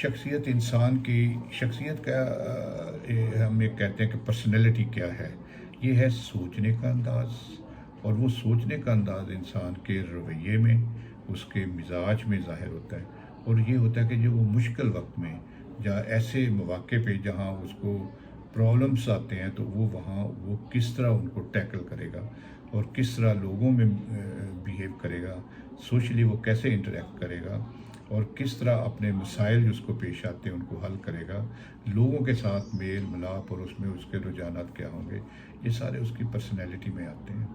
شخصیت انسان کی شخصیت کا ہم یہ کہتے ہیں کہ پرسنالٹی کیا ہے. یہ ہے سوچنے کا انداز، اور وہ سوچنے کا انداز انسان کے رویے میں، اس کے مزاج میں ظاہر ہوتا ہے. اور یہ ہوتا ہے کہ جو وہ مشکل وقت میں یا ایسے مواقع پہ جہاں اس کو پرابلمس آتے ہیں تو وہ وہاں وہ کس طرح ان کو ٹیکل کرے گا، اور کس طرح لوگوں میں بیہیو کرے گا، سوشلی وہ کیسے انٹریکٹ کرے گا، اور کس طرح اپنے مسائل جو اس کو پیش آتے ہیں ان کو حل کرے گا، لوگوں کے ساتھ میل ملاپ، اور اس میں اس کے رجحانات کیا ہوں گے. یہ سارے اس کی پرسنالٹی میں آتے ہیں.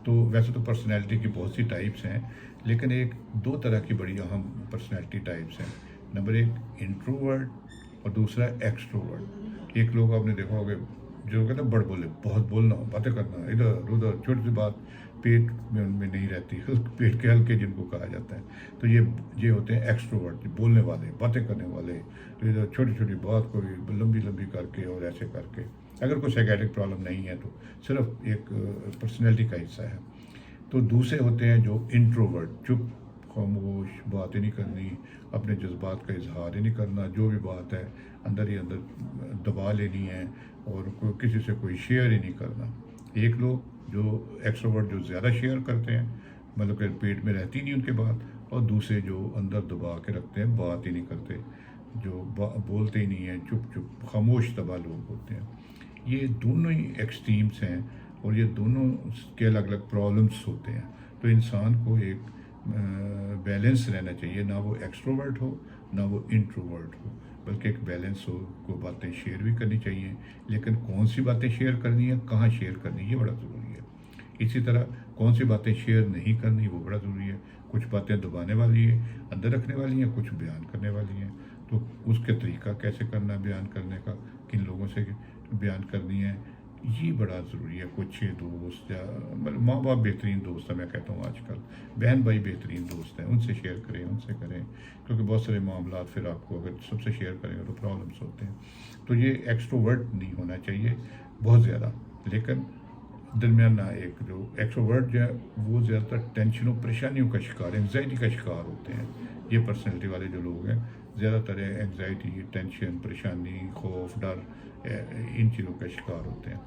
تو ویسے تو پرسنالٹی کی بہت سی ٹائپس ہیں، لیکن ایک دو طرح کی بڑی اہم پرسنالٹی ٹائپس ہیں. نمبر ایک انٹروورٹ اور دوسرا ایکسٹروورٹ. ایک لوگ آپ نے دیکھا ہوگا جو کہتے ہیں بڑ بولے، بہت بولنا، باتیں کرنا، ادھر ادھر، چھوٹی سی بات پیٹ میں ان میں نہیں رہتی، پیٹ کے ہلکے جن کو کہا جاتا ہے. تو یہ ہوتے ہیں ایکسٹروورٹ، بولنے والے، باتیں کرنے والے. تو ادھر چھوٹی چھوٹی بات کو بھی لمبی لمبی کر کے اور ایسے کر کے، اگر کوئی سائیکیٹرک پرابلم نہیں ہے تو صرف ایک پرسنالٹی کا حصہ ہے. تو دوسرے ہوتے ہیں جو انٹروورٹ، چپ، خاموش، بات ہی نہیں کرنی، اپنے جذبات کا اظہار ہی نہیں کرنا، جو بھی بات ہے اندر ہی اندر دبا لینی ہے، اور کسی سے کوئی شیئر ہی نہیں کرنا. ایک لوگ جو ایکسٹروورٹ جو زیادہ شیئر کرتے ہیں، مطلب کہ پیٹ میں رہتی نہیں ان کے بات، اور دوسرے جو اندر دبا کے رکھتے ہیں، بات ہی نہیں کرتے، جو بولتے ہی نہیں ہیں، چپ چپ خاموش دبا لوگ ہوتے ہیں. یہ دونوں ہی ایکسٹریمس ہیں، اور یہ دونوں کے الگ الگ پرابلمس ہوتے ہیں. تو انسان کو ایک بیلنس رہنا چاہیے، نہ وہ ایکسٹروورٹ ہو نہ وہ انٹروورٹ ہو، بلکہ ایک بیلنس ہو. کو باتیں شیئر بھی کرنی چاہیے، لیکن کون سی باتیں شیئر کرنی ہے، کہاں شیئر کرنی ہے، یہ بڑا ضروری ہے. اسی طرح کون سی باتیں شیئر نہیں کرنی، وہ بڑا ضروری ہے. کچھ باتیں دبانے والی ہیں، اندر رکھنے والی ہیں، کچھ بیان کرنے والی ہیں. تو اس کے طریقہ کیسے کرنا ہے بیان کرنے کا، کن لوگوں سے بیان کرنی ہے، یہ بڑا ضروری ہے. کچھ دوست یا ماں باپ بہترین دوست ہیں، میں کہتا ہوں آج کل بہن بھائی بہترین دوست ہیں، ان سے شیئر کریں، ان سے کریں، کیونکہ بہت سارے معاملات پھر آپ کو اگر سب سے شیئر کریں گے تو پرابلمس ہوتے ہیں. تو یہ ایکسٹروورٹ نہیں ہونا چاہیے بہت زیادہ، لیکن درمیانہ. ایک جو ایکسٹروورٹ جو ہے وہ زیادہ تر ٹینشنوں پریشانیوں کا شکار، انگزائٹی کا شکار ہوتے ہیں. یہ پرسنالٹی والے جو لوگ ہیں زیادہ تر انگزائٹی، ٹینشن، پریشانی، خوف، ڈر، ان چیزوں کا شکار ہوتے ہیں.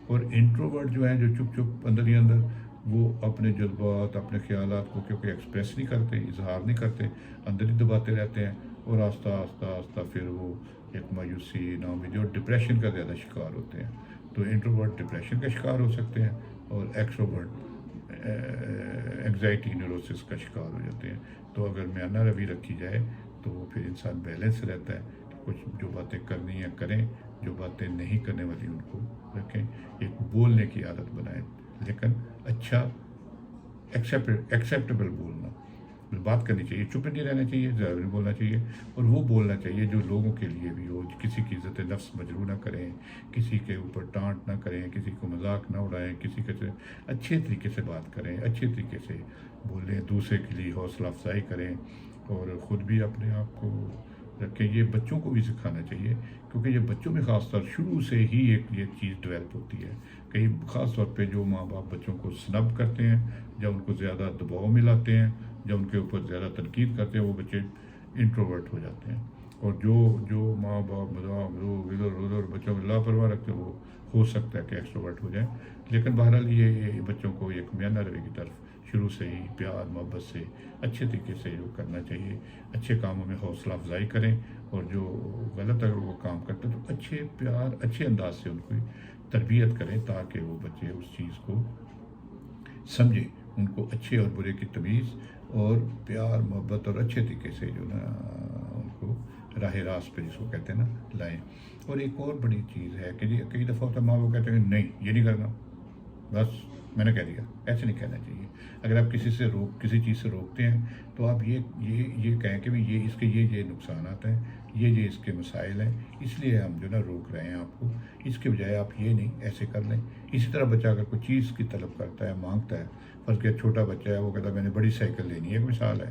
اور انٹروورٹ جو ہیں جو چپ چپ اندر ہی اندر وہ اپنے جذبات، اپنے خیالات کو کیونکہ ایکسپریس نہیں کرتے، اظہار نہیں کرتے، اندر ہی دباتے رہتے ہیں، اور آہستہ آہستہ آہستہ پھر وہ ایک مایوسی، ناامیدی اور ڈپریشن کا زیادہ شکار ہوتے ہیں. تو انٹروورٹ ڈپریشن کا شکار ہو سکتے ہیں، اور ایکسٹروورٹ انگزائٹی نیوروسس کا شکار ہو جاتے ہیں. تو اگر میانہ روی رکھی جائے تو پھر انسان بیلنس رہتا ہے. کچھ جو باتیں کرنی ہیں کریں، جو باتیں نہیں کرنے والی ان کو رکھیں. ایک بولنے کی عادت بنائیں، لیکن اچھا ایکسیپٹیبل بولنا، بات کرنی چاہیے، چپ نہیں رہنا چاہیے، زیادہ نہیں بولنا چاہیے. اور وہ بولنا چاہیے جو لوگوں کے لیے بھی ہو، کسی کی عزت نفس مجروح نہ کریں، کسی کے اوپر ٹانٹ نہ کریں، کسی کو مذاق نہ اڑائیں، کسی کے سے اچھے طریقے سے بات کریں، اچھے طریقے سے بولیں، دوسرے کے لیے حوصلہ افزائی کریں، اور خود بھی اپنے آپ کو رکھیں. یہ بچوں کو بھی سکھانا چاہیے، کیونکہ یہ بچوں میں خاص طور شروع سے ہی ایک یہ چیز ڈیولپ ہوتی ہے. کئی خاص طور پہ جو ماں باپ بچوں کو سنب کرتے ہیں، جب ان کو زیادہ دباؤ میں لاتے ہیں، جب ان کے اوپر زیادہ تنقید کرتے ہیں، وہ بچے انٹروورٹ ہو جاتے ہیں. اور جو ماں باپ مذاق ادھر ادھر بچوں میں لاپرواہ رکھتے ہیں، وہ ہو سکتا ہے کہ ایکسٹروورٹ ہو جائیں. لیکن بہرحال یہ بچوں کو ایک میانہ روی کی طرف شروع سے ہی پیار محبت سے اچھے طریقے سے جو کرنا چاہیے، اچھے کاموں میں حوصلہ افزائی کریں، اور جو غلط اگر وہ کام کرتے ہیں تو اچھے پیار اچھے انداز سے ان کی تربیت کریں، تاکہ وہ بچے اس چیز کو سمجھیں، ان کو اچھے اور برے کی تمیز اور پیار محبت اور اچھے طریقے سے جو نا ان کو راہ راست پہ جس کو کہتے ہیں نا لائیں. اور ایک اور بڑی چیز ہے کہ کئی دفعہ ہوتا ہے ماں وہ کہتے ہیں نہیں یہ نہیں کرنا، بس میں نے کہہ دیا. ایسے نہیں کہنا چاہیے. اگر آپ کسی چیز سے روکتے ہیں تو آپ یہ کہیں کہ بھی اس کے یہ نقصانات ہیں، یہ اس کے مسائل ہیں، اس لیے ہم جو نا روک رہے ہیں آپ کو. اس کے بجائے آپ یہ نہیں ایسے کر لیں. اسی طرح بچہ اگر کوئی چیز کی طلب کرتا ہے، مانگتا ہے، فرض کیا چھوٹا بچہ ہے، وہ کہتا ہے میں نے بڑی سائیکل لینی ہے، ایک مثال ہے،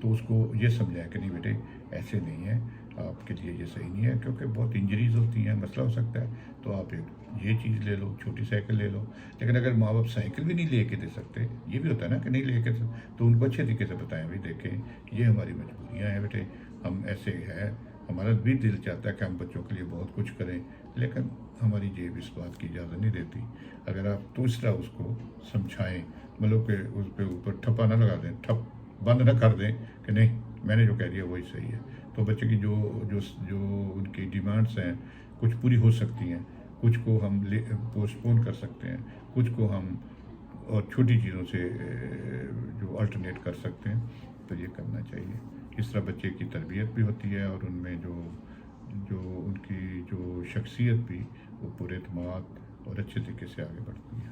تو اس کو یہ سمجھائیں کہ نہیں بیٹے ایسے نہیں ہے، آپ کے لیے یہ صحیح نہیں ہے، کیونکہ بہت انجریز ہوتی ہیں، مسئلہ ہو سکتا ہے. تو آپ یہ چیز لے لو، چھوٹی سائیکل لے لو. لیکن اگر ماں باپ سائیکل بھی نہیں لے کے دے سکتے، یہ بھی ہوتا ہے نا کہ نہیں لے کے، تو ان کو اچھے طریقے سے بتائیں بھی دیکھیں یہ ہماری مجبوریاں ہیں بیٹے، ہم ایسے ہیں، ہمارا بھی دل چاہتا ہے کہ ہم بچوں کے لیے بہت کچھ کریں، لیکن ہماری جیب اس بات کی اجازت نہیں دیتی۔ اگر آپ دوسرا اس کو سمجھائیں، مطلب کہ اس پہ اوپر ٹھپا نہ لگا دیں، ٹھپ بند نہ کر دیں کہ نہیں میں نے جو کہہ دیا وہی صحیح ہے، تو بچے کی جو ان کی ڈیمانڈس ہیں کچھ پوری ہو سکتی ہیں، کچھ کو ہم پوسٹ پون کر سکتے ہیں، کچھ کو ہم اور چھوٹی چیزوں سے جو الٹرنیٹ کر سکتے ہیں، تو یہ کرنا چاہیے۔ اس طرح بچے کی تربیت بھی ہوتی ہے اور ان میں جو ان کی جو شخصیت بھی وہ پورے اعتماد اور اچھے طریقے سے آگے بڑھتی ہے۔